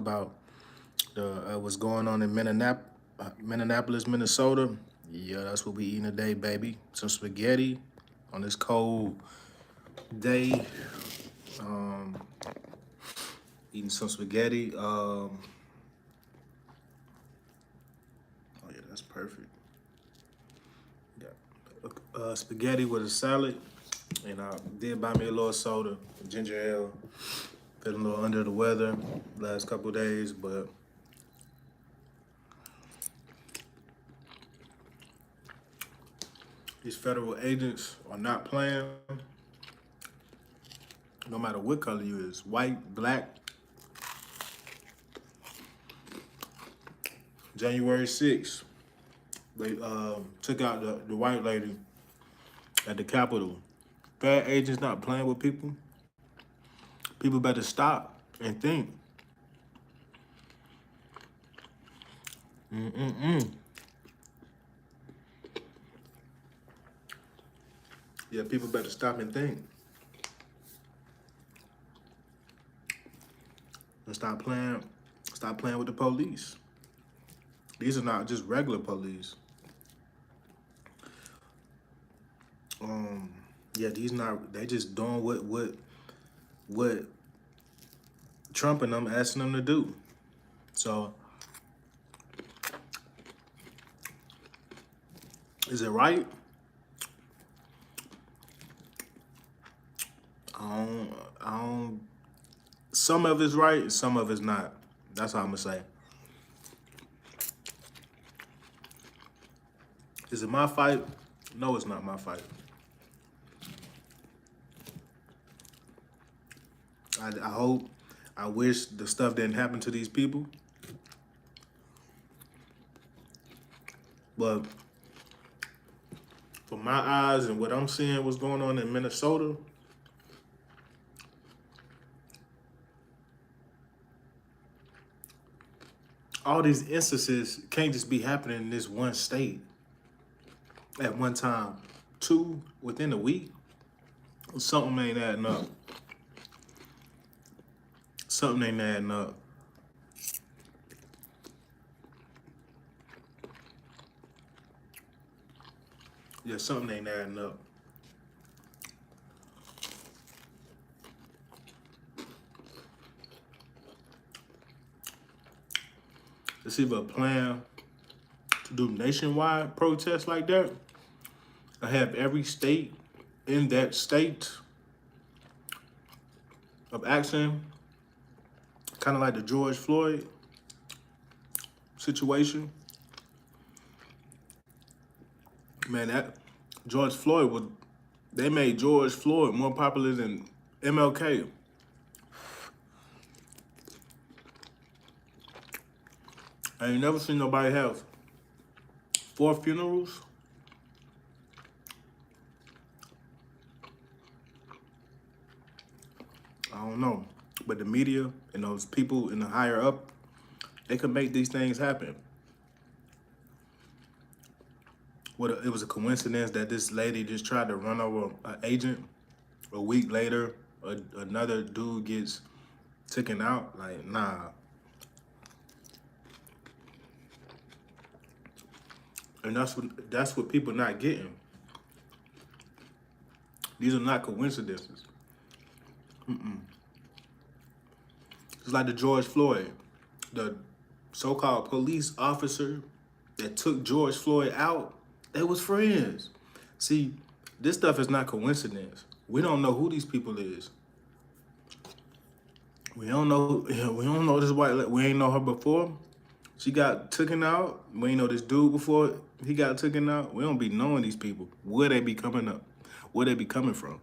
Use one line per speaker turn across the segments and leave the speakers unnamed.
about the what's going on in Minneapolis, Minnesota. Yeah, that's what we eating today, baby. Some spaghetti on this cold day. Um, Eating some spaghetti. Oh yeah, that's perfect. Yeah, spaghetti with a salad, and I did buy me a little soda, ginger ale. Feeling a little under the weather last couple days, but these federal agents are not playing. No matter what color you is, white, black. January 6th, they took out the white lady at the Capitol. Bad agents not playing with people. People better stop and think. Mm-mm-mm. Yeah, people better stop and think. And stop playing with the police. These are not just regular police. Um, yeah, these not, they just doing what Trump and them asking them to do. So, is it right? I don't, some of it's right, some of it's not. That's all I'm gonna say. Is it my fight? No, it's not my fight. I hope, I wish the stuff didn't happen to these people. But from my eyes and what I'm seeing what's going on in Minnesota, all these instances can't just be happening in this one state at one time. Two within a week, something ain't adding up. Something ain't adding up. Yeah, something ain't adding up. It's either a plan to do nationwide protests like that, or have every state in that state of action, kind of like the George Floyd situation. Man, that George Floyd was, they made George Floyd more popular than MLK. I ain't never seen nobody have 4 funerals. I don't know. But the media and those people in the higher up, they could make these things happen. It was a coincidence that this lady just tried to run over an agent. A week later, another dude gets taken out. Like, nah. And that's what people not getting. These are not coincidences. It's like the George Floyd, the so-called police officer that took George Floyd out. They was friends. See, this stuff is not coincidence. We don't know who these people is. We don't know. We don't know this white lady. We ain't know her before. She got taken out. We ain't know this dude before he got taken out. We don't be knowing these people. Where they be coming up? Where they be coming from?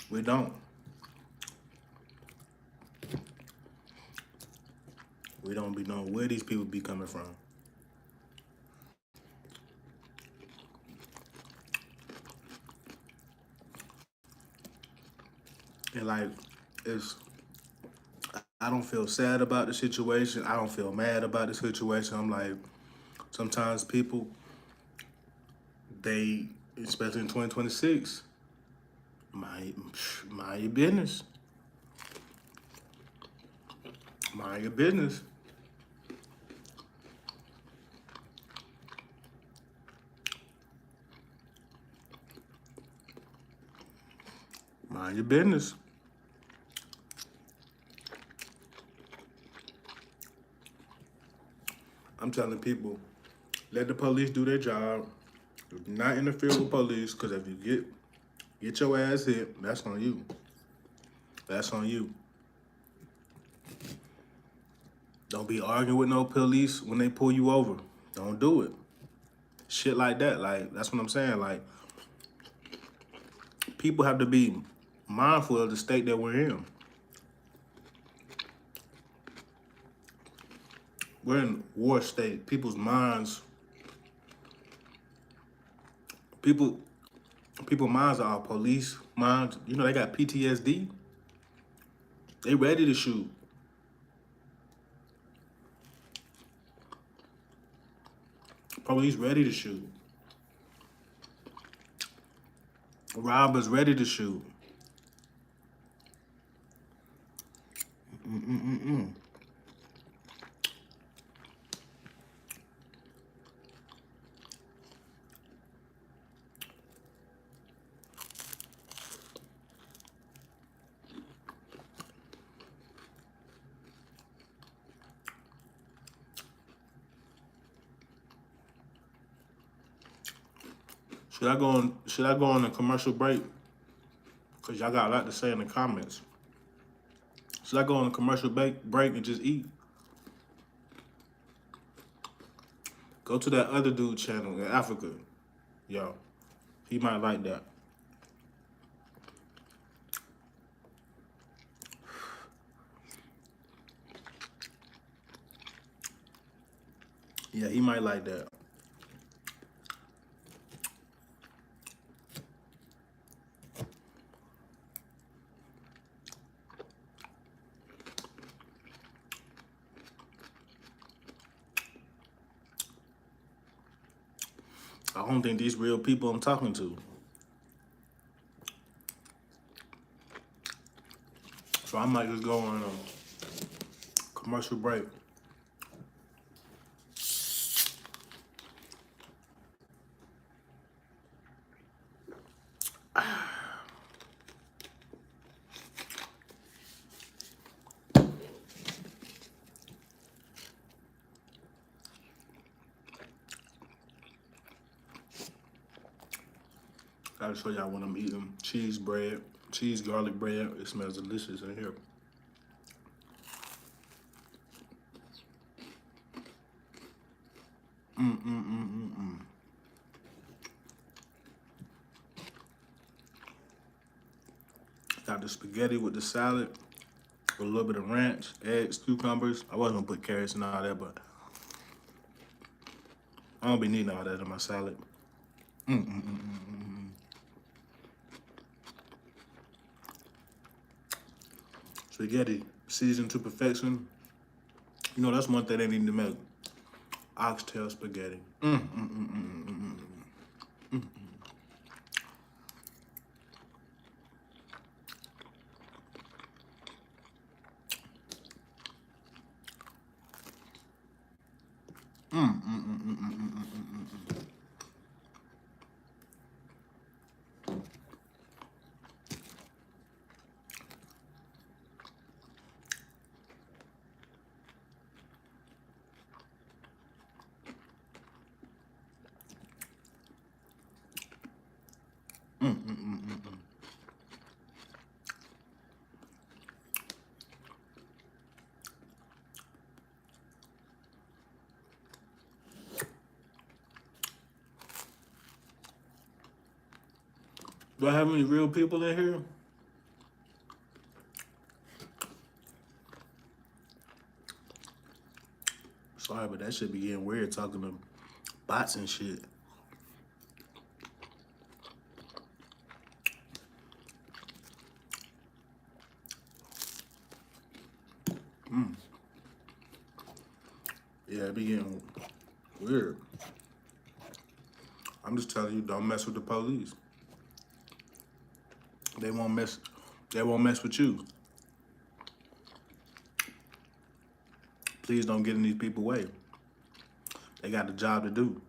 We don't. We don't be knowing where these people be coming from. And like, it's, I don't feel sad about the situation. I don't feel mad about the situation. I'm like, sometimes people, they, especially in 2026, Mind your business. Mind your business. Mind your business. I'm telling people, let the police do their job. Do not interfere with police, because if you get your ass hit, that's on you. That's on you. Don't be arguing with no police when they pull you over. Don't do it. Shit like that. Like, that's what I'm saying. Like, people have to be mindful of the state that we're in. We're in war state. People's minds, people minds are police minds. You know, they got PTSD. They ready to shoot. Police ready to shoot. Robbers ready to shoot. Should I go on a commercial break? Cause y'all got a lot to say in the comments. Should I go on a commercial break and just eat? Go to that other dude channel in Africa. Yo, he might like that. Yeah, he might like that. I don't think these real people I'm talking to. So I might just go on a commercial break. Gotta show y'all when I'm eating cheese garlic bread. It smells delicious in here. Got the spaghetti with the salad, with a little bit of ranch, eggs, cucumbers. I wasn't gonna put carrots and all that, but I don't be needing all that in my salad. Spaghetti, seasoned to perfection. You know, that's one thing they need to make. Oxtail spaghetti. Do I have any real people in here? Sorry, but that shit be getting weird talking to bots and shit. Yeah, it be getting weird. I'm just telling you, don't mess with the police. They won't mess. They won't mess with you. Please don't get in these people's way. They got a job to do.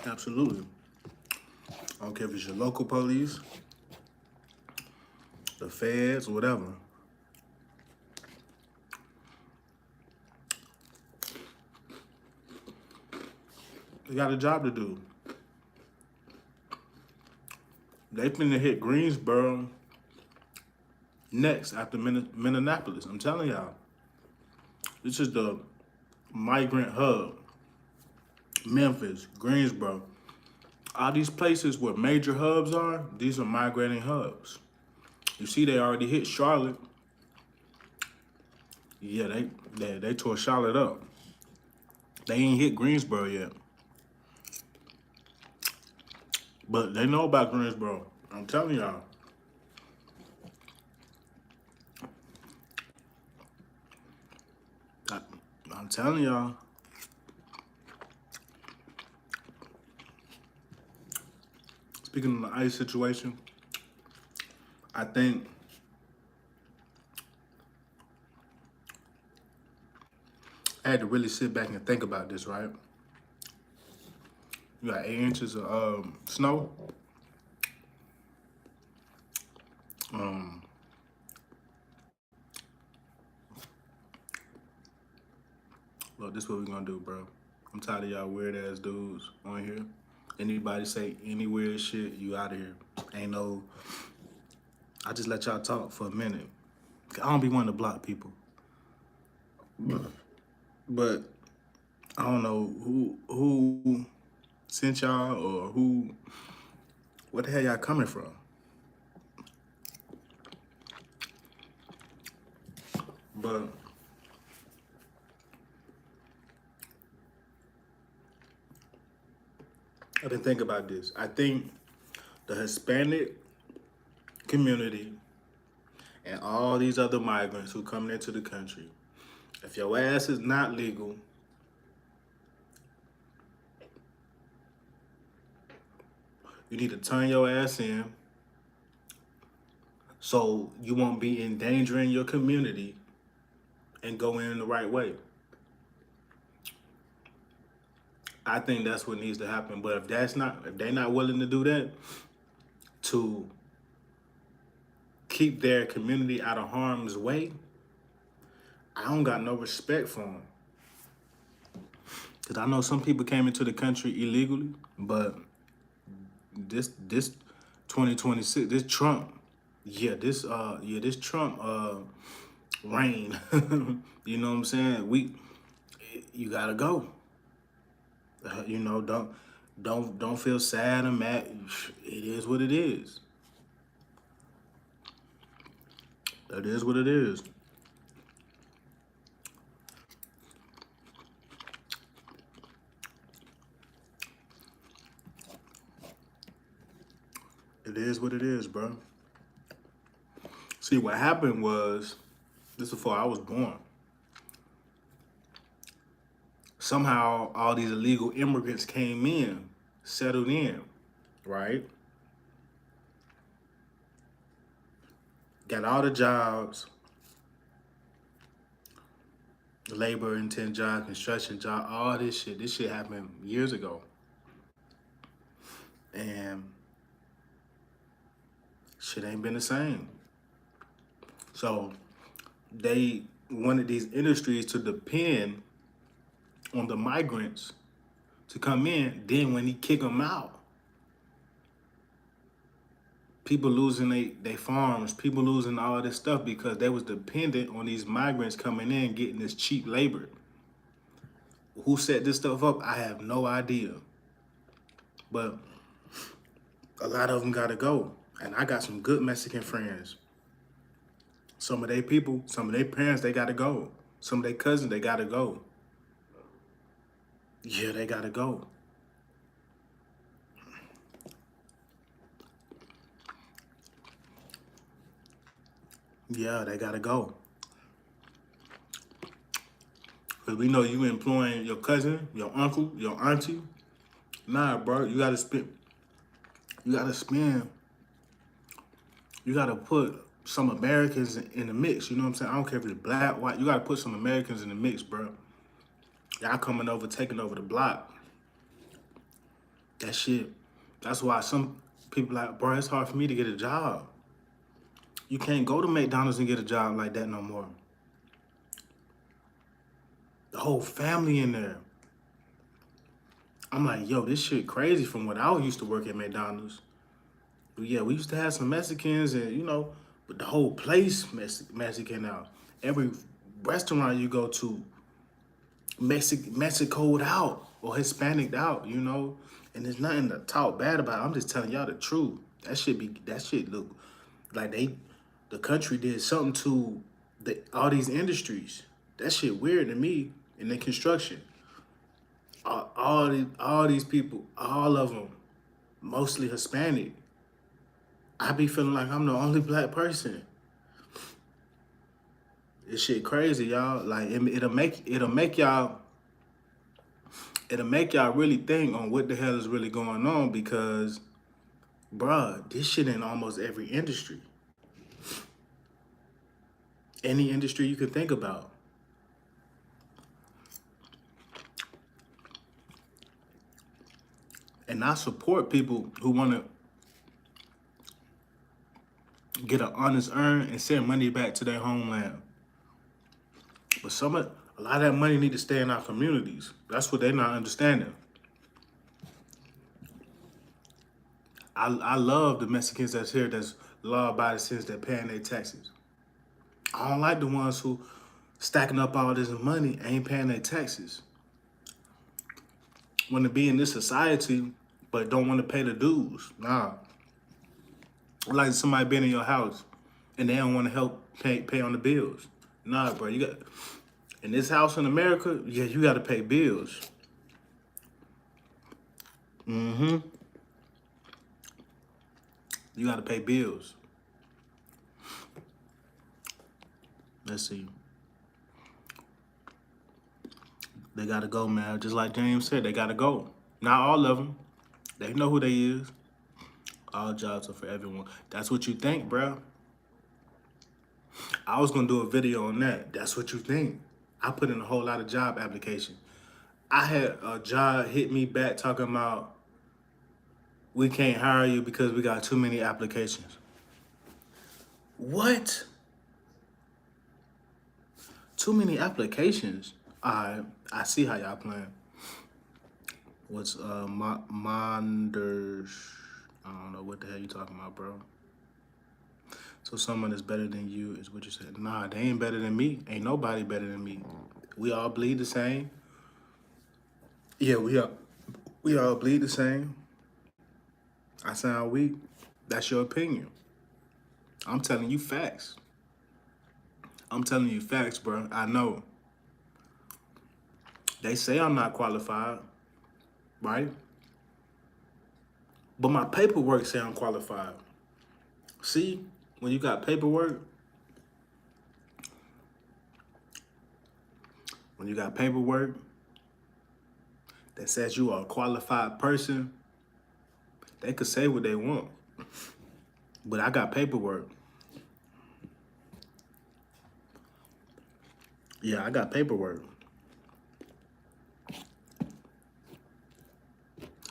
Absolutely. I don't care if it's your local police, the feds, whatever. They got a job to do. They finna hit Greensboro next after Minneapolis. I'm telling y'all. This is the migrant hub. Memphis, Greensboro. All these places where major hubs are, these are migrating hubs. You see, they already hit Charlotte. Yeah, they tore Charlotte up. They ain't hit Greensboro yet. But they know about Greensboro. I'm telling y'all. I'm telling y'all. Speaking of the ICE situation, I think I had to really sit back and think about this, right? You got 8 inches of snow. Look, this is what we're gonna do, bro. I'm tired of y'all weird ass dudes on here. Anybody say any weird shit, you out of here. Ain't no. I just let y'all talk for a minute. I don't be wanting to block people. But I don't know who sent y'all or what the hell y'all coming from? But I didn't think about this. I think the Hispanic community and all these other migrants who coming into the country, if your ass is not legal, you need to turn your ass in so you won't be endangering your community and go in the right way. I think that's what needs to happen. But if they're not willing to do that, to keep their community out of harm's way, I don't got no respect for them. Because I know some people came into the country illegally, but this 2026, this Trump, this Trump reign, you know what I'm saying? You gotta go. You know, don't feel sad or mad. It is what it is. That is what it is. It is what it is, bro. See, what happened was, this is before I was born. Somehow, all these illegal immigrants came in, settled in, right? Got all the jobs, labor-intensive jobs, construction jobs, all this shit. This shit happened years ago. And shit ain't been the same. So they wanted these industries to depend on the migrants to come in. Then when he kick them out, people losing they farms, people losing all this stuff because they was dependent on these migrants coming in, getting this cheap labor. Who set this stuff up? I have no idea. But a lot of them gotta go. And I got some good Mexican friends. Some of their people, some of their parents, they gotta go. Some of their cousins, they gotta go. Yeah, they gotta go. Yeah, they gotta go. Because we know you employing your cousin, your uncle, your auntie. Nah, bro, you gotta spend You gotta spend, you gotta put some Americans in the mix. You know what I'm saying? I don't care if it's black, white. You gotta put some Americans in the mix, bro. Y'all coming over, taking over the block. That shit. That's why some people like, bro, it's hard for me to get a job. You can't go to McDonald's and get a job like that no more. The whole family in there. I'm like, yo, this shit crazy from when I used to work at McDonald's. But yeah, we used to have some Mexicans and, you know, but the whole place Mexican now. Every restaurant you go to, Mexicoed out or Hispanic out, you know? And there's nothing to talk bad about. I'm just telling y'all the truth. That shit look like the country did something to all these industries. That shit weird to me in the construction. All these people, all of them, mostly Hispanic. I be feeling like I'm the only black person. This shit crazy, y'all. Like it'll make y'all really think on what the hell is really going on because, bruh, this shit in almost every industry. Any industry you can think about. And I support people who want to get an honest earn and send money back to their homeland. But a lot of that money need to stay in our communities. That's what they're not understanding. I love the Mexicans that's here that's law-abiding citizens that paying their taxes. I don't like the ones who stacking up all this money ain't paying their taxes. Want to be in this society, but don't want to pay the dues. Nah. Like somebody being in your house and they don't want to help pay on the bills. Nah, bro, you got in this house in America, yeah, you got to pay bills. You got to pay bills. Let's see. They got to go, man. Just like James said, they got to go. Not all of them. They know who they is. All jobs are for everyone. That's what you think, bro. I was going to do a video on that. That's what you think. I put in a whole lot of job applications. I had a job hit me back talking about we can't hire you because we got too many applications. What? Too many applications? I see how y'all playing. What's Monders? I don't know what the hell you talking about, bro. So someone is better than you is what you said. Nah, they ain't better than me. Ain't nobody better than me. We all bleed the same. Yeah, we all bleed the same. I sound weak. That's your opinion. I'm telling you facts. I'm telling you facts, bro. I know. They say I'm not qualified, right? But my paperwork say I'm qualified. See, when you got paperwork, that says you are a qualified person, they could say what they want. But I got paperwork. Yeah, I got paperwork.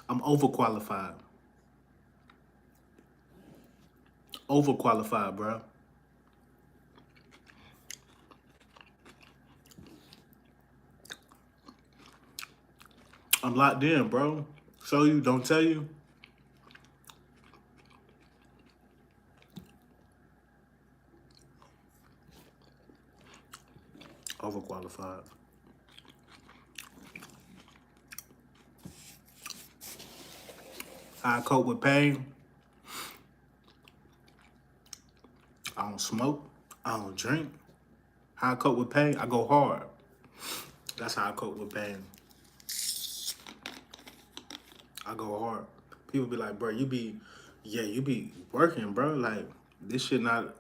I'm overqualified. Overqualified, bro. I'm locked in, bro. Show you, don't tell you. Overqualified. I cope with pain. I don't smoke. I don't drink. How I cope with pain? I go hard. That's how I cope with pain. I go hard. People be like, bro, you be working, bro. Like, this shit not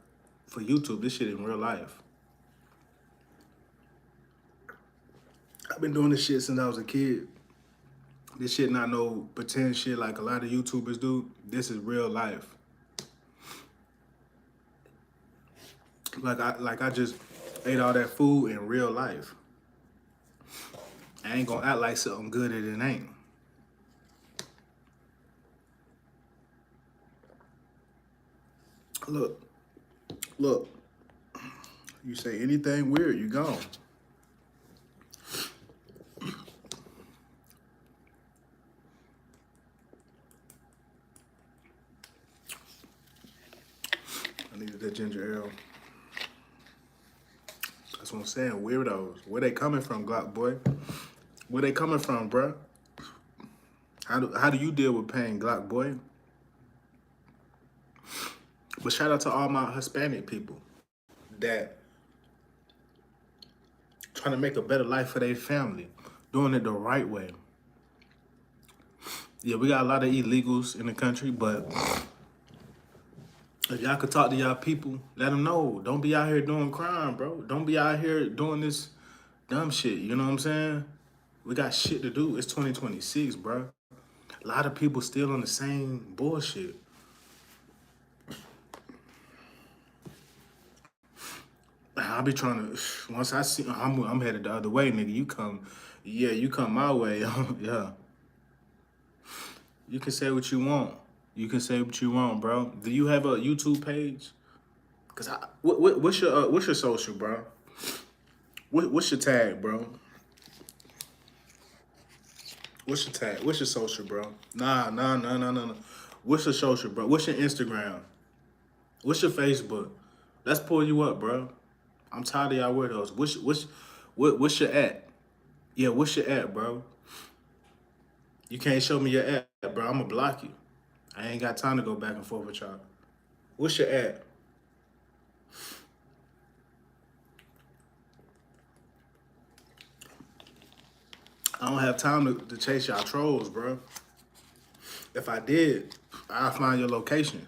for YouTube. This shit in real life. I've been doing this shit since I was a kid. This shit not no pretend shit like a lot of YouTubers do. This is real life. Like I just ate all that food in real life. I ain't gonna act like something good that it ain't. Look, look. You say anything weird, you gone. I needed that ginger ale. That's what I'm saying. Weirdos. Where they coming from, Glock boy? Where they coming from, bruh? How do you deal with pain, Glock boy? But shout out to all my Hispanic people that trying to make a better life for their family, doing it the right way. Yeah, we got a lot of illegals in the country, but if y'all could talk to y'all people, let them know. Don't be out here doing crime, bro. Don't be out here doing this dumb shit. You know what I'm saying? We got shit to do. It's 2026, bro. A lot of people still on the same bullshit. I'll be trying to, once I see, I'm headed the other way, nigga. You come my way. Yeah. You can say what you want. You can say what you want, bro. Do you have a YouTube page? Cause what's your social, bro? What's your tag, bro? What's your tag? What's your social, bro? Nah. What's your social, bro? What's your Instagram? What's your Facebook? Let's pull you up, bro. I'm tired of y'all weirdos. What's your at? Yeah, what's your at, bro? You can't show me your at, bro. I'ma block you. I ain't got time to go back and forth with y'all. What's your at? I don't have time to chase y'all trolls, bro. If I did, I'll find your location.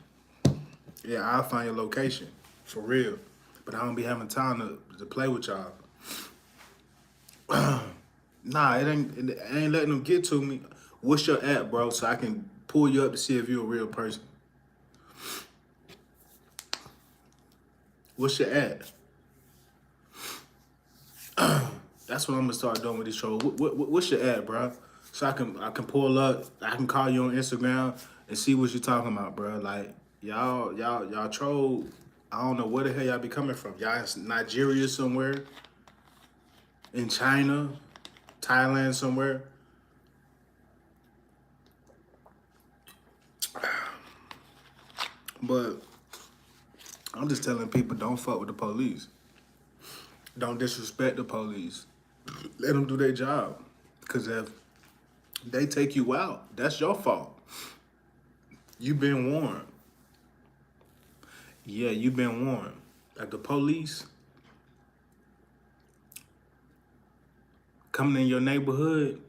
Yeah, I'll find your location. For real. But I don't be having time to play with y'all. Nah, it ain't letting them get to me. What's your at, bro? So I can pull you up to see if you're a real person. What's your at? That's what I'm gonna start doing with these trolls. What's your at, bro? So I can pull up. I can call you on Instagram and see what you're talking about, bro. Like y'all troll. I don't know where the hell y'all be coming from. Y'all in Nigeria somewhere, in China, Thailand somewhere. But I'm just telling people, don't fuck with the police. Don't disrespect the police. Let them do their job. Because if they take you out, that's your fault. You've been warned. Yeah, you've been warned. Like the police coming in your neighborhood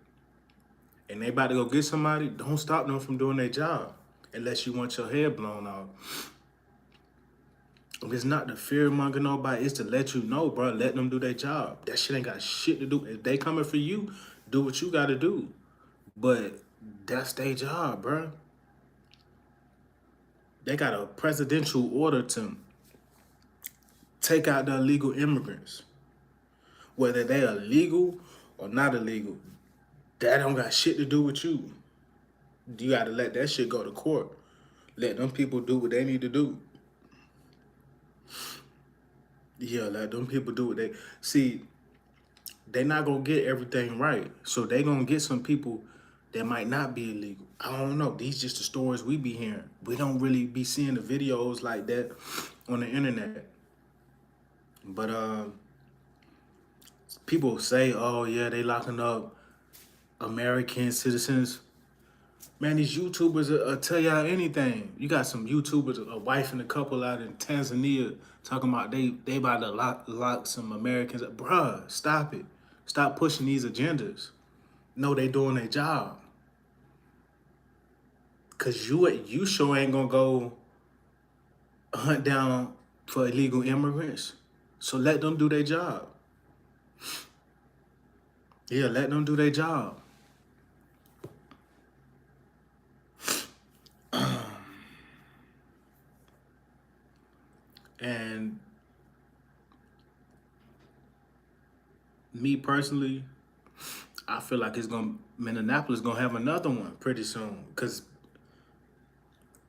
and they about to go get somebody, don't stop them from doing their job unless you want your head blown off. It's not to fear-monger nobody. It's to let you know, bro. Let them do their job. That shit ain't got shit to do. If they coming for you, do what you got to do. But that's their job, bro. They got a presidential order to take out the illegal immigrants. Whether they are legal or not illegal, that don't got shit to do with you. You got to let that shit go to court. Let them people do what they need to do. Yeah, let them people do what they... See, they not going to get everything right. So they going to get some people that might not be illegal. I don't know. These just the stories we be hearing. We don't really be seeing the videos like that on the internet. But people say, oh, yeah, they locking up American citizens. Man, these YouTubers tell y'all anything. You got some YouTubers, a wife and a couple out in Tanzania talking about they about to lock some Americans up. Bruh, stop it. Stop pushing these agendas. No, they doing their job. Cause you sure ain't gonna go hunt down for illegal immigrants. So let them do their job. Yeah, let them do their job. And me personally, I feel like Minneapolis gonna have another one pretty soon, because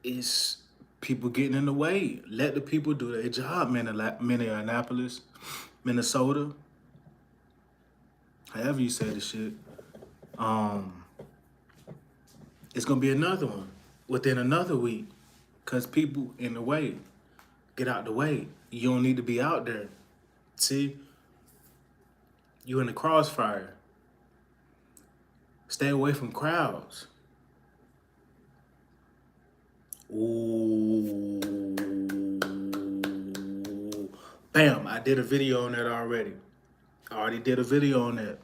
it's people getting in the way. Let the people do their job, Minneapolis, Minnesota, however you say the shit. It's gonna be another one within another week, because people in the way. Get out the way. You don't need to be out there. See, you in the crossfire. Stay away from crowds. Ooh. Bam, I did a video on that already. I already did a video on that.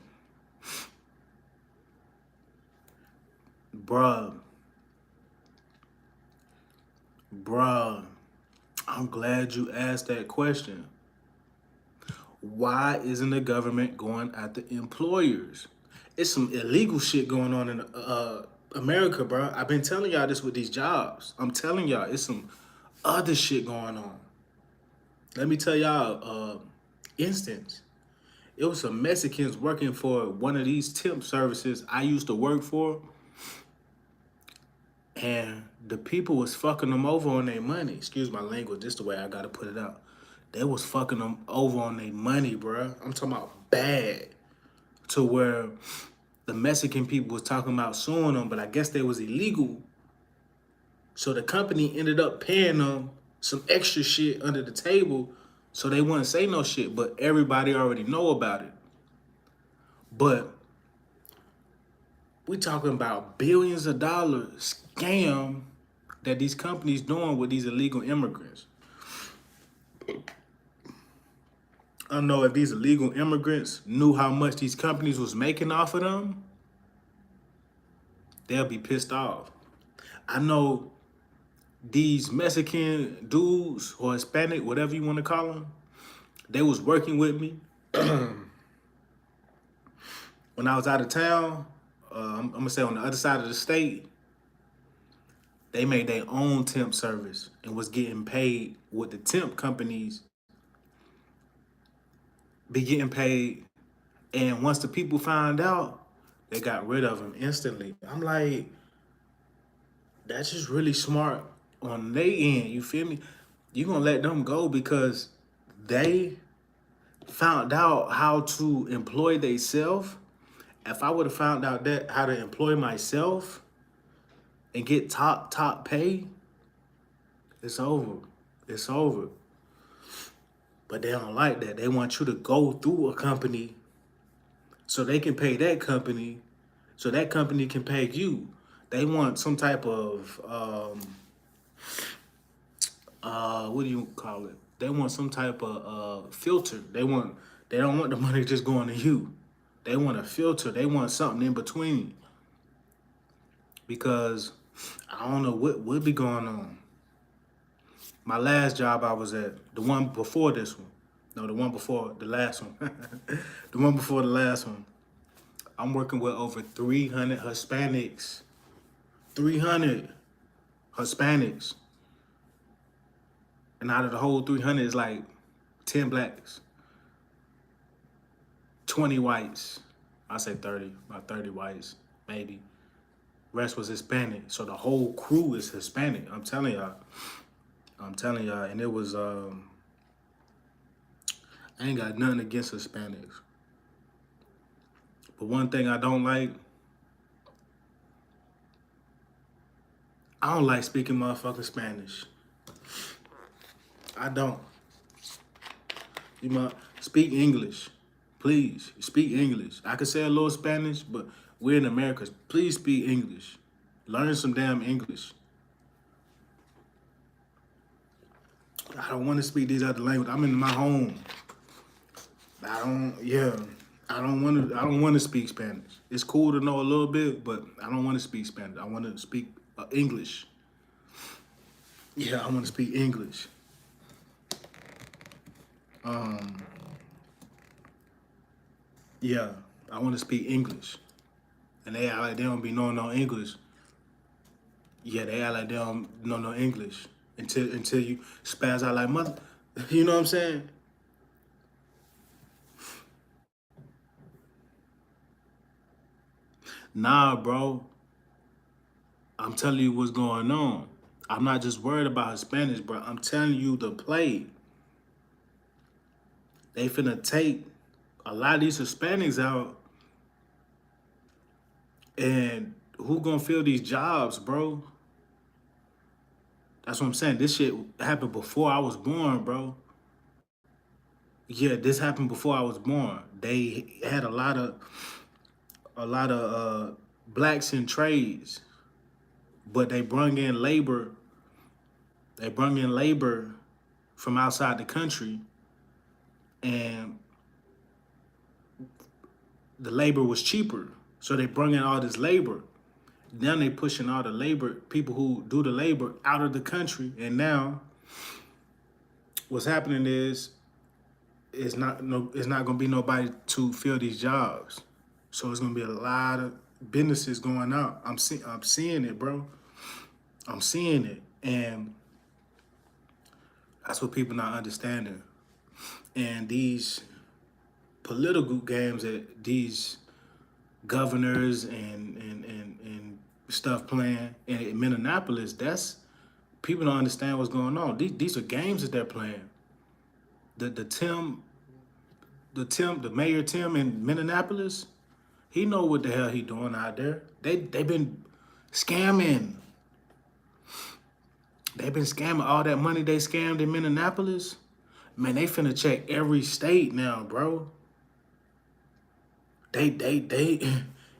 Bruh, I'm glad you asked that question. Why isn't the government going at the employers? It's some illegal shit going on in America, bro. I've been telling y'all this with these jobs. I'm telling y'all, it's some other shit going on. Let me tell y'all, instance. It was some Mexicans working for one of these temp services I used to work for, and the people was fucking them over on their money. Excuse my language, this the way I gotta put it out. They was fucking them over on their money, bruh. I'm talking about bad. To where the Mexican people was talking about suing them, but I guess they was illegal. So the company ended up paying them some extra shit under the table so they wouldn't say no shit, but everybody already know about it. But we talking about billions of dollars scam that these companies doing with these illegal immigrants. I don't know if these illegal immigrants knew how much these companies was making off of them, they'll be pissed off. I know these Mexican dudes or Hispanic, whatever you want to call them, they was working with me when I was out of town. I'm gonna say on the other side of the state, they made their own temp service and was getting paid with the temp companies be getting paid. And once the people found out, they got rid of them instantly. I'm like, that's just really smart on their end. You feel me? You gonna let them go because they found out how to employ themselves. If I would have found out that how to employ myself and get top pay, it's over. It's over. But they don't like that. They want you to go through a company so they can pay that company, so that company can pay you. They want some type of what do you call it? They want some type of filter. They don't want the money just going to you. They want a filter. They want something in between. Because I don't know what be going on. My last job I was at, the one before this one. No, the one before the last one. The one before the last one. I'm working with over 300 Hispanics. 300 Hispanics. And out of the whole 300, it's like 10 blacks, 20 whites. I say 30, about 30 whites, maybe. Rest was Hispanic. So the whole crew is Hispanic. I'm telling y'all. And it was, I ain't got nothing against Hispanics. But one thing I don't like speaking motherfucking Spanish. I don't. You must speak English. Please, speak English. I can say a little Spanish, but we're in America. Please speak English. Learn some damn English. I don't want to speak these other languages. I'm in my home. I don't want to speak Spanish. It's cool to know a little bit, but I don't want to speak Spanish. I want to speak English. Yeah, I want to speak English. Yeah, I want to speak English. And they act like they don't be knowing no English. Yeah, they act like they don't know no English until you spaz out like You know what I'm saying? Nah, bro. I'm telling you what's going on. I'm not just worried about Hispanics, bro. I'm telling you the play. They finna take a lot of these Hispanics out, and who gonna fill these jobs, bro? That's what I'm saying. This shit happened before I was born, bro. Yeah, this happened before I was born. They had a lot of blacks in trades, but they brung in labor. They brung in labor from outside the country, and the labor was cheaper. So they brung in all this labor. Now they pushing all the labor, people who do the labor out of the country. And now what's happening is it's not gonna be nobody to fill these jobs. So it's gonna be a lot of businesses going out. I'm seeing it, bro. I'm seeing it. And that's what people not understanding. And these political games that these governors and stuff playing in Minneapolis, that's people don't understand what's going on. These are games that they're playing. The Tim, the mayor Tim in Minneapolis, he know what the hell he doing out there. They've been scamming. They've been scamming all that money they scammed in Minneapolis. Man, they finna check every state now, bro. They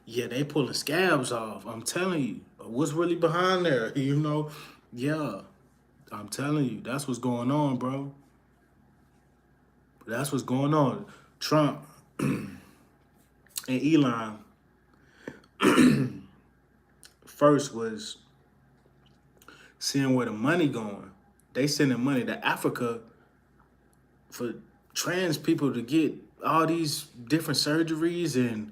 yeah, they pulling scabs off. I'm telling you. What's really behind there? You know? Yeah. I'm telling you, that's what's going on, bro. That's what's going on. Trump and Elon first was seeing where the money going. They sending money to Africa for trans people to get all these different surgeries, and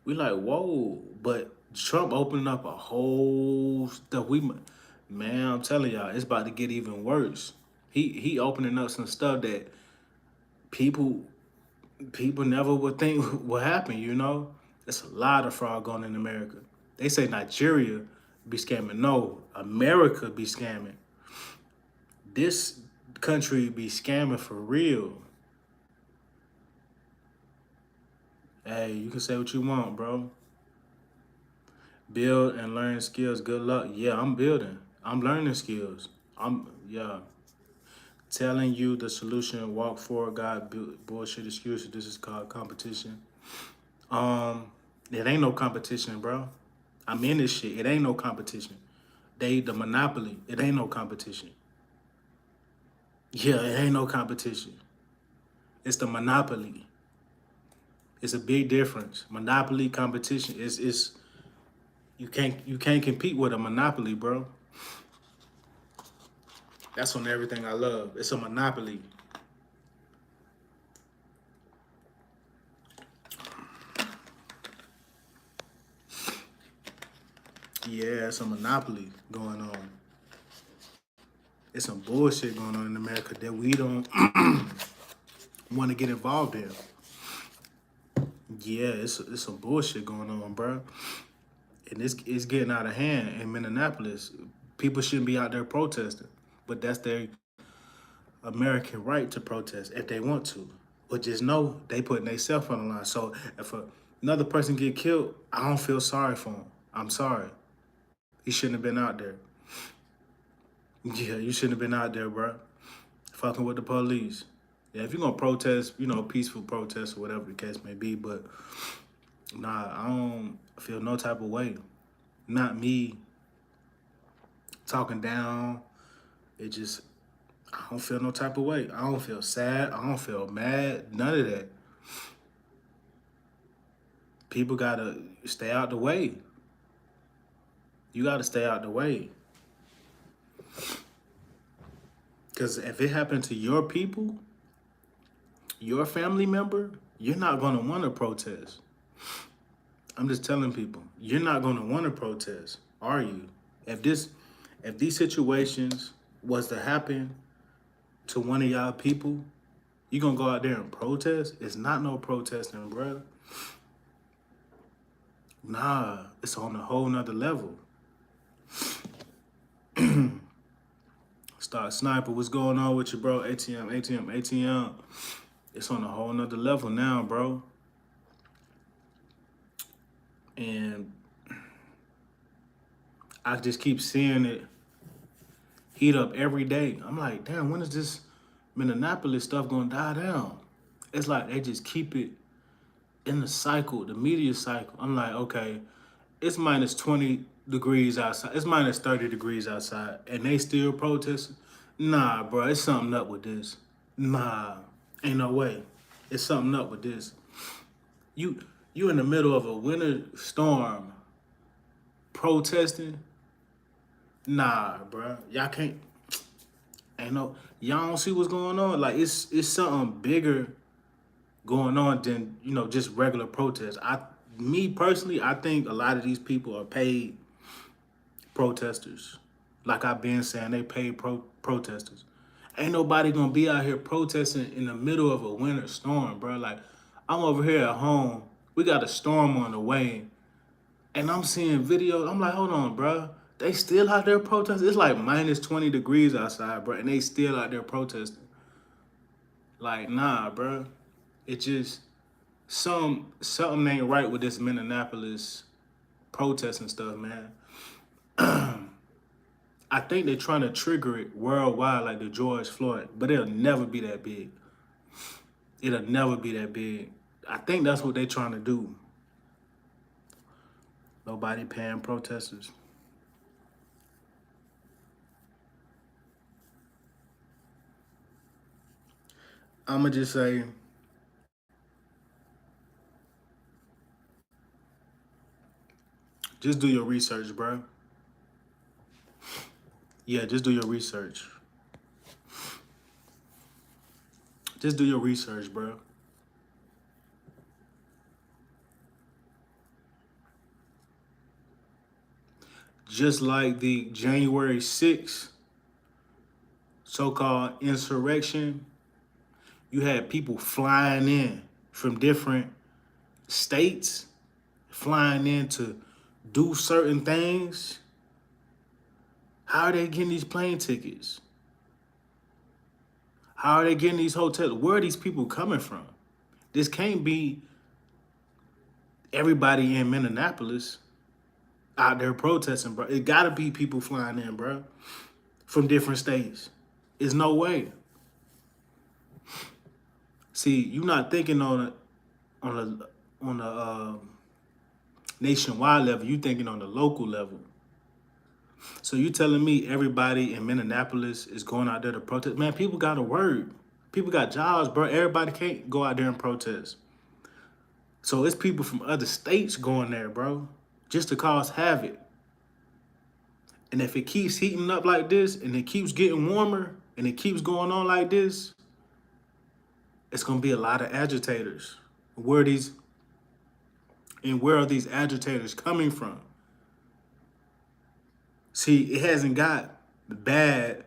we like, whoa. But Trump opening up a whole stuff. Man, I'm telling y'all, it's about to get even worse. He opening up some stuff that people people never would think would happen, you know? There's a lot of fraud going in America. They say Nigeria be scamming. No, America be scamming. This country be scamming for real. Hey, you can say what you want, bro. Build and learn skills. Good luck. Yeah, I'm building. I'm learning skills. Yeah. Telling you the solution, walk forward, God, bullshit excuses. This is called competition. It ain't no competition, bro. I'm in this shit. It ain't no competition. The monopoly. It ain't no competition. Yeah, it ain't no competition. It's the monopoly. It's a big difference. Monopoly competition is you can't compete with a monopoly, bro. That's on everything I love. It's a monopoly. Yeah, it's a monopoly going on. It's some bullshit going on in America that we don't want to get involved in. Yeah, it's some bullshit going on, bro. And it's getting out of hand in Minneapolis. People shouldn't be out there protesting, but that's their American right to protest if they want to. But just know they putting themselves on the line. So if another person get killed, I don't feel sorry for him. I'm sorry. He shouldn't have been out there. Yeah, you shouldn't have been out there, bro. Fucking with the police. Yeah, if you're gonna protest, peaceful protest or whatever the case may be, but nah, I don't feel no type of way. Not me talking down. It just, I don't feel no type of way. I don't feel sad. I don't feel mad. None of that. People gotta stay out the way. You gotta stay out the way. Because if it happened to your people, your family member, you're not gonna wanna protest. I'm just telling people, you're not gonna wanna protest, are you? If these situations was to happen to one of y'all people, you gonna go out there and protest? It's not no protesting, bro. Nah, it's on a whole nother level. Start sniper, what's going on with you, bro? ATM, ATM, ATM. It's on a whole nother level now, bro. And I just keep seeing it heat up every day. I'm like, damn, when is this Minneapolis stuff gonna die down? It's like they just keep it in the cycle, the media cycle. I'm like, okay, it's minus 20 degrees outside. It's minus 30 degrees outside, and they still protesting. Nah, bro, it's something up with this. Nah, ain't no way. It's something up with this. You you in the middle of a winter storm protesting. Nah, bro, y'all can't. Ain't no. Y'all don't see what's going on. Like it's something bigger going on than just regular protests. Me personally, I think a lot of these people are paid protesters. Like I've been saying, they paid protesters. Ain't nobody gonna be out here protesting in the middle of a winter storm, bro. Like I'm over here at home. We got a storm on the way, and I'm seeing videos. I'm like, hold on, bro. They still out there protesting. It's like minus 20 degrees outside, bro, and they still out there protesting. Like, nah, bro. It just something ain't right with this Minneapolis protesting stuff, man. I think they're trying to trigger it worldwide like the George Floyd, but it'll never be that big. It'll never be that big. I think that's what they're trying to do. Nobody paying protesters. I'ma just say, just do your research, bro. Yeah, just do your research. Just do your research, bro. Just like the January 6th so-called insurrection, you had people flying in from different states, flying in to do certain things. How are they getting these plane tickets? How are they getting these hotels? Where are these people coming from? This can't be everybody in Minneapolis out there protesting, bro. It gotta be people flying in, bro, from different states. There's no way. See, you're not thinking on a nationwide level. You thinking on the local level. So you telling me everybody in Minneapolis is going out there to protest? Man, people got to work. People got jobs, bro. Everybody can't go out there and protest. So it's people from other states going there, bro, just to cause havoc. And if it keeps heating up like this and it keeps getting warmer and it keeps going on like this, it's gonna be a lot of agitators. Where are these agitators coming from? See, it hasn't got bad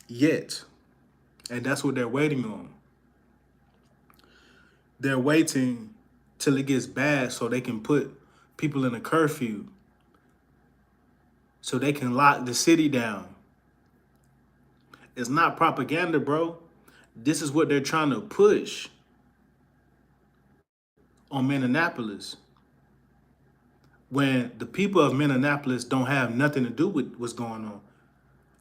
yet. And that's what they're waiting on. They're waiting till it gets bad so they can put people in a curfew, so they can lock the city down. It's not propaganda, bro. This is what they're trying to push on Minneapolis, when the people of Minneapolis don't have nothing to do with what's going on.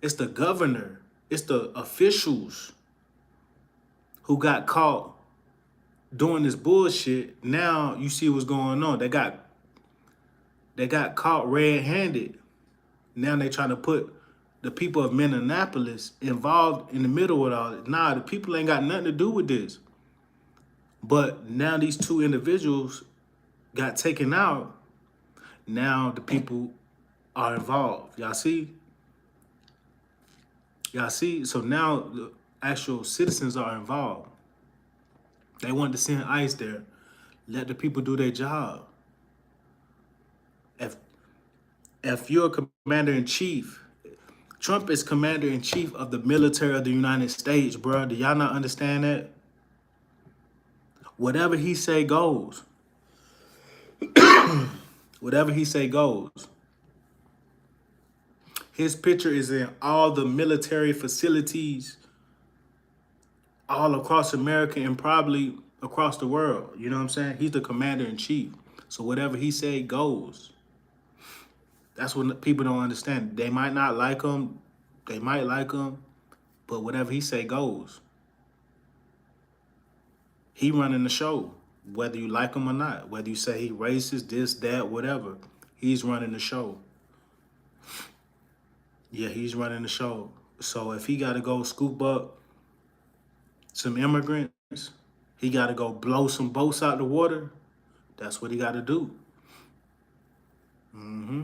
It's the governor, it's the officials who got caught doing this bullshit. Now you see what's going on. They got caught red-handed. Now they trying to put the people of Minneapolis involved in the middle of all it. Nah, the people ain't got nothing to do with this. But now these two individuals got taken out. Now the people are involved. Y'all see? Y'all see? So now the actual citizens are involved. They want to send ICE there. Let the people do their job. If you're a commander in chief, Trump is commander-in-chief of the military of the United States, bro. Do y'all not understand that? Whatever he say goes. Whatever he say goes. His picture is in all the military facilities all across America and probably across the world. You know what I'm saying? He's the commander-in-chief. So whatever he say goes. That's what people don't understand. They might not like him. They might like him. But whatever he say goes. He running the show. Whether you like him or not. Whether you say he racist, this, that, whatever. He's running the show. Yeah, he's running the show. So if he got to go scoop up some immigrants, he got to go blow some boats out the water, that's what he got to do. Mm-hmm.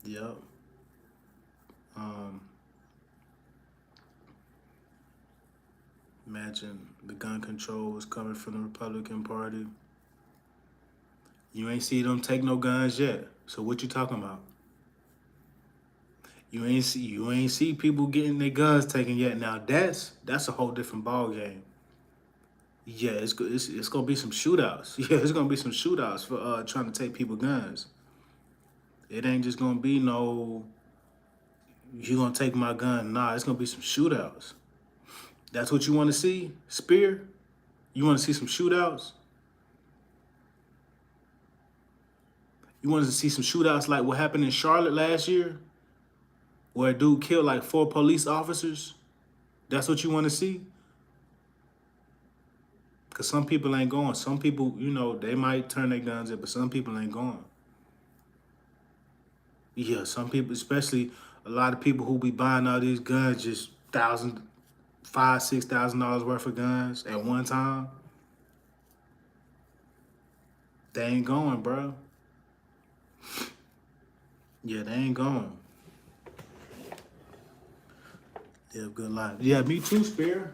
Yep. Imagine the gun control was coming from the Republican Party. You ain't see them take no guns yet. So what you talking about? You ain't see people getting their guns taken yet. Now that's a whole different ball game. Yeah, it's gonna be some shootouts. Yeah, it's gonna be some shootouts for trying to take people guns. It ain't just gonna be no you gonna take my gun. Nah, it's gonna be some shootouts. That's what you want to see, Spear? You want to see some shootouts? You want to see some shootouts like what happened in Charlotte last year, where a dude killed like 4 police officers? That's what you want to see? Because some people ain't going. Some people, you know, they might turn their guns in, but some people ain't going. Yeah, some people, especially a lot of people who be buying all these guns, just $5,000-$6,000 worth of guns at one time. They ain't going, bro. Yeah, they ain't going. Yeah, good life. Yeah, me too, Spear.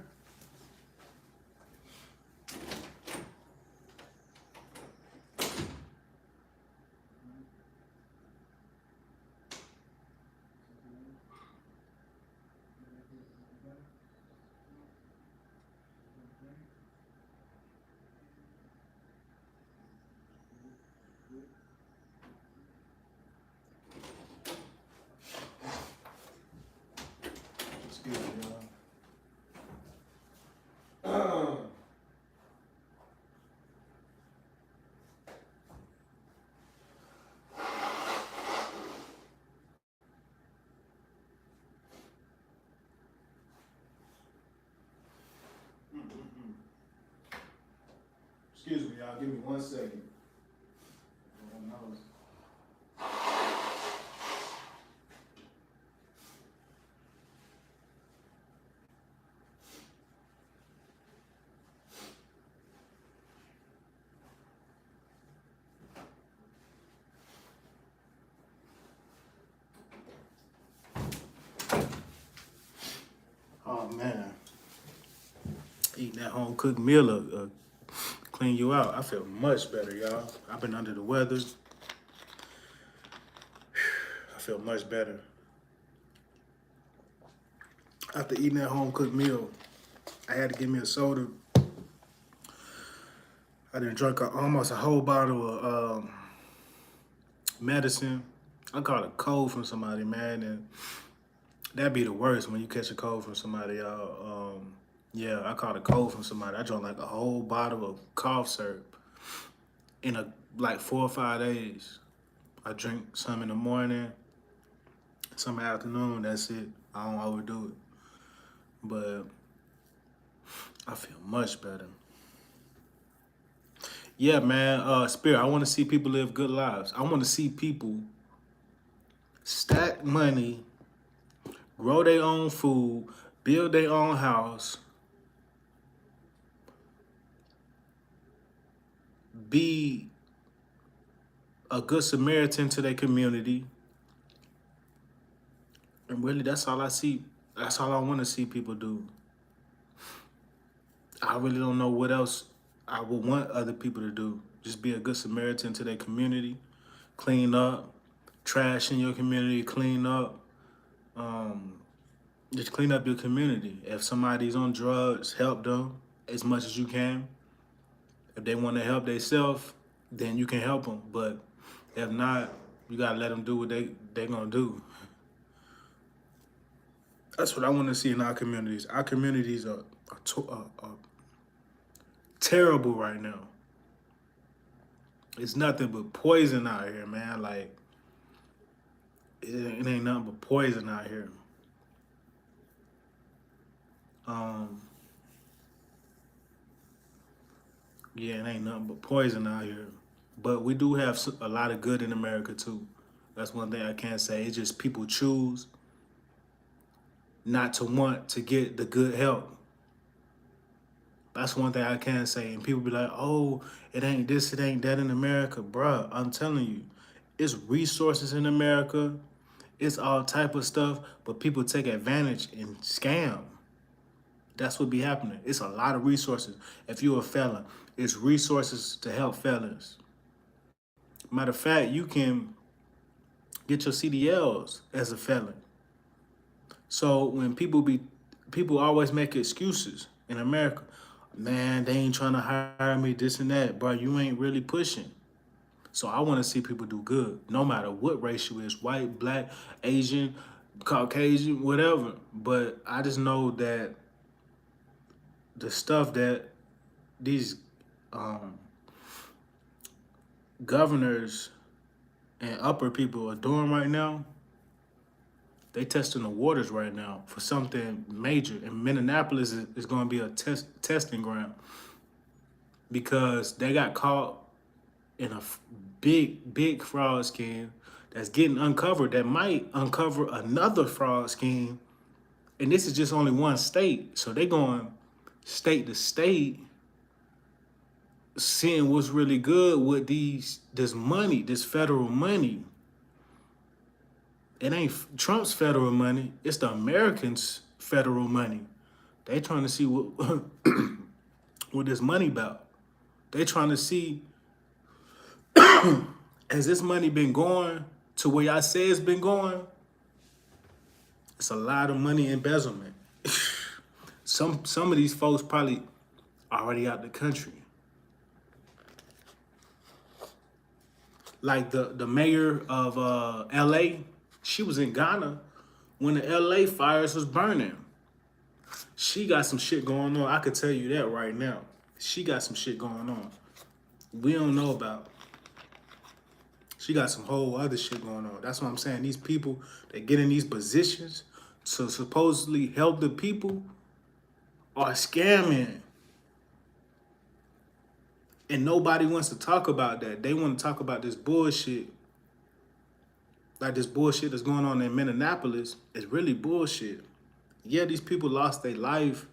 Excuse me, y'all. Excuse me, y'all. Give me 1 second. Oh man, eating that home cooked meal clean you out. I feel much better, y'all. I've been under the weather. I feel much better. After eating that home cooked meal, I had to give me a soda. I done drank almost a whole bottle of medicine. I caught a cold from somebody, man, and that'd be the worst when you catch a cold from somebody, y'all. Yeah, I caught a cold from somebody. I drank like a whole bottle of cough syrup in like 4 or 5 days. I drink some in the morning, some in the afternoon. That's it. I don't overdo it, but I feel much better. Yeah, man. Spirit, I want to see people live good lives. I want to see people stack money, grow their own food, build their own house, be a good Samaritan to their community. And really, that's all I see. That's all I want to see people do. I really don't know what else I would want other people to do. Just be a good Samaritan to their community, clean up, trash in your community, clean up. Um, just clean up your community. If somebody's on drugs, help them as much as you can. If they want to help themselves, then you can help them. But if not, you gotta let them do what they gonna do. That's what I want to see in our communities. Our communities are terrible right now. It's nothing but poison out here, man. Like it ain't nothing but poison out here. Um, yeah, it ain't nothing but poison out here. But we do have a lot of good in America too. That's one thing I can't say. It's just people choose not to want to get the good help. That's one thing I can say. And people be like, oh, it ain't this, it ain't that in America. Bruh, I'm telling you, it's resources in America. It's all type of stuff, but people take advantage and scam. That's what be happening. It's a lot of resources. If you're a felon, it's resources to help felons. Matter of fact, you can get your CDLs as a felon. So when people always make excuses in America. Man, they ain't trying to hire me, this and that. Bro, you ain't really pushing. So I want to see people do good, no matter what race you is, white, black, Asian, Caucasian, whatever. But I just know that the stuff that these governors and upper people are doing right now, they testing the waters right now for something major. And Minneapolis is going to be a testing ground because they got caught in a big fraud scheme that's getting uncovered that might uncover another fraud scheme. And this is just only one state. So they going state to state, seeing what's really good with this money, this federal money. It ain't Trump's federal money. It's the Americans' federal money. They trying to see what what this money about. They trying to see, has this money been going to where y'all say it's been going? It's a lot of money embezzlement. Some of these folks probably already out the country. Like the mayor of LA, she was in Ghana when the LA fires was burning. She got some shit going on. I could tell you that right now. She got some shit going on. We don't know about. She got some whole other shit going on. That's what I'm saying. These people that get in these positions to supposedly help the people are scamming. And nobody wants to talk about that. They want to talk about this bullshit. Like this bullshit that's going on in Minneapolis is really bullshit. Yeah, these people lost their life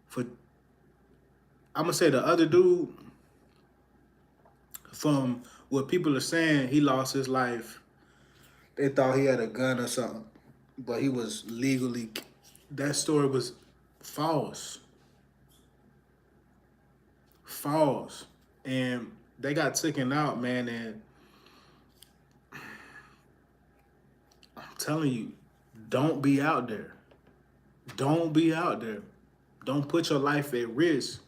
for, I'm going to say the other dude, from what people are saying, he lost his life. They thought he had a gun or something, but he was legally, that story was false. False. And they got taken out, man, and I'm telling you, don't be out there. Don't be out there. Don't put your life at risk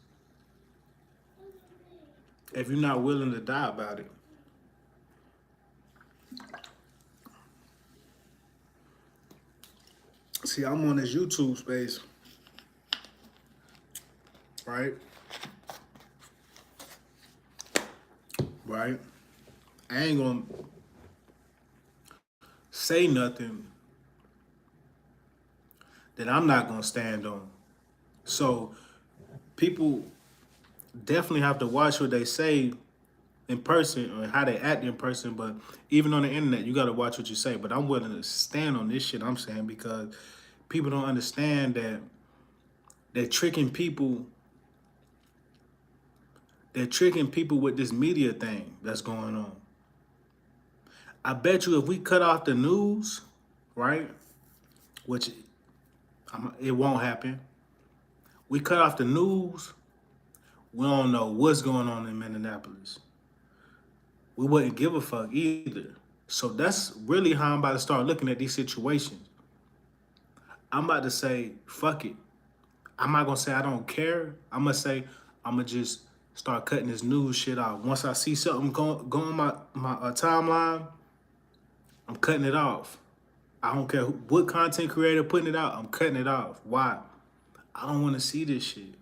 if you're not willing to die about it. See, I'm on this YouTube space, right? Right? I ain't gonna say nothing that I'm not gonna stand on. So people definitely have to watch what they say in person or how they act in person, but even on the internet, you gotta watch what you say. But I'm willing to stand on this shit I'm saying because people don't understand that they're tricking people. They're tricking people with this media thing that's going on. I bet you if we cut off the news, right, which it won't happen, we cut off the news, we don't know what's going on in Minneapolis. We wouldn't give a fuck either. So that's really how I'm about to start looking at these situations. I'm about to say, fuck it. I'm not gonna say I don't care. I'm gonna say I'm gonna just start cutting this news shit out. Once I see something go on my timeline, I'm cutting it off. I don't care what content creator putting it out. I'm cutting it off. Why? I don't want to see this shit.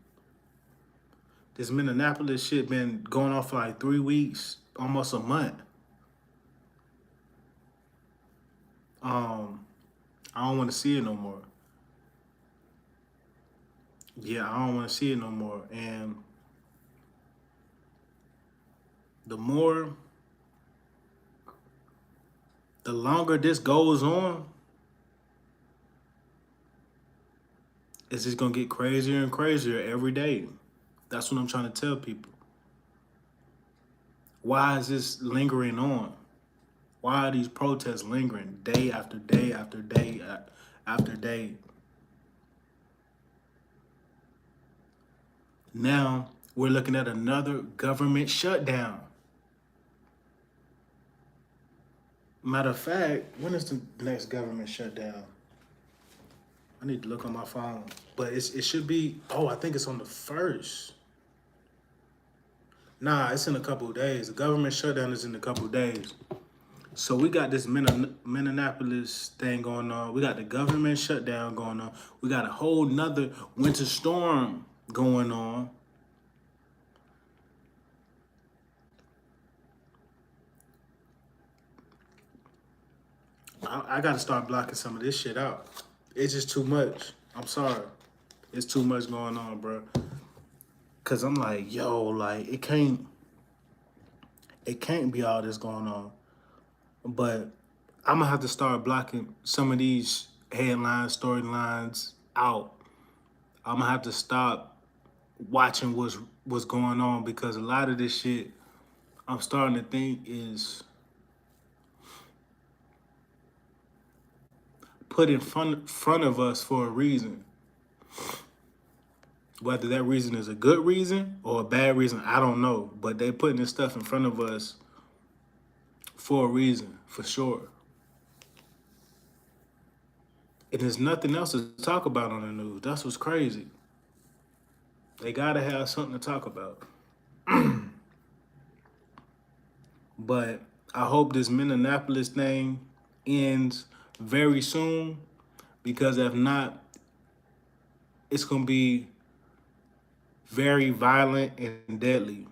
This Minneapolis shit been going on for like 3 weeks, almost a month. I don't want to see it no more. Yeah, I don't want to see it no more. And the longer this goes on, it's just gonna get crazier and crazier every day. That's what I'm trying to tell people. Why is this lingering on? Why are these protests lingering day after day after day after day? Now we're looking at another government shutdown. Matter of fact, when is the next government shutdown? I need to look on my phone. But it should be, I think it's on the 1st. Nah, it's in a couple of days. The government shutdown is in a couple of days. So we got this Minneapolis thing going on. We got the government shutdown going on. We got a whole nother winter storm going on. I got to start blocking some of this shit out. It's just too much. I'm sorry. It's too much going on, bro. Cause I'm like, yo, like it can't be all this going on. But I'm gonna have to start blocking some of these headlines, storylines out. I'm gonna have to stop watching what's going on because a lot of this shit I'm starting to think is put in front of us for a reason. Whether that reason is a good reason or a bad reason, I don't know. But they putting this stuff in front of us for a reason, for sure. And there's nothing else to talk about on the news. That's what's crazy. They gotta have something to talk about. But I hope this Minneapolis thing ends very soon because if not, it's gonna be very violent and deadly.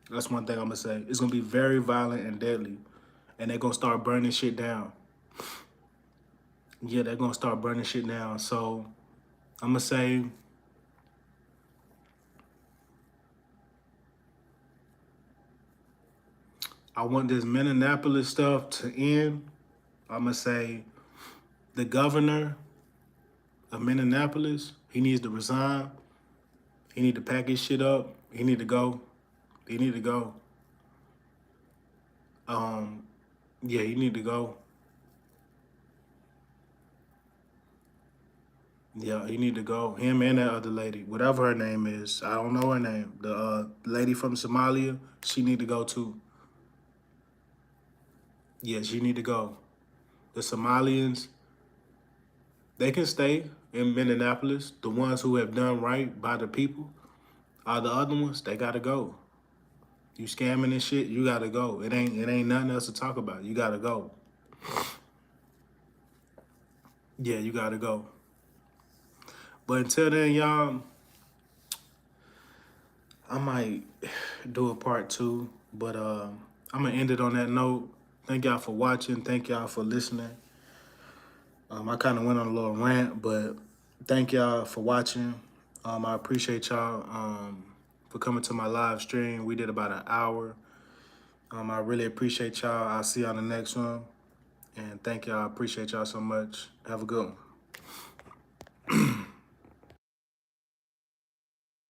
That's one thing I'm gonna say. It's gonna be very violent and deadly. And they're gonna start burning shit down. Yeah, they're gonna start burning shit down. So I'm gonna say I want this Minneapolis stuff to end. I'm gonna say the governor of Minneapolis, he needs to resign. He need to pack his shit up. He need to go. He need to go. Yeah, he need to go. Yeah, he need to go. Him and that other lady, whatever her name is, I don't know her name. The lady from Somalia, she need to go too. Yeah, she need to go. The Somalians, they can stay in Minneapolis. The ones who have done right by the people. All the other ones, they gotta go. You scamming and shit, you gotta go. It ain't nothing else to talk about. You gotta go. Yeah, you gotta go. But until then, y'all, I might do a part 2. But I'm gonna end it on that note. Thank y'all for watching. Thank y'all for listening. I kind of went on a little rant, but thank y'all for watching. I appreciate y'all for coming to my live stream. We did about an hour. I really appreciate y'all. I'll see y'all in the next one. And thank y'all. I appreciate y'all so much. Have a good one.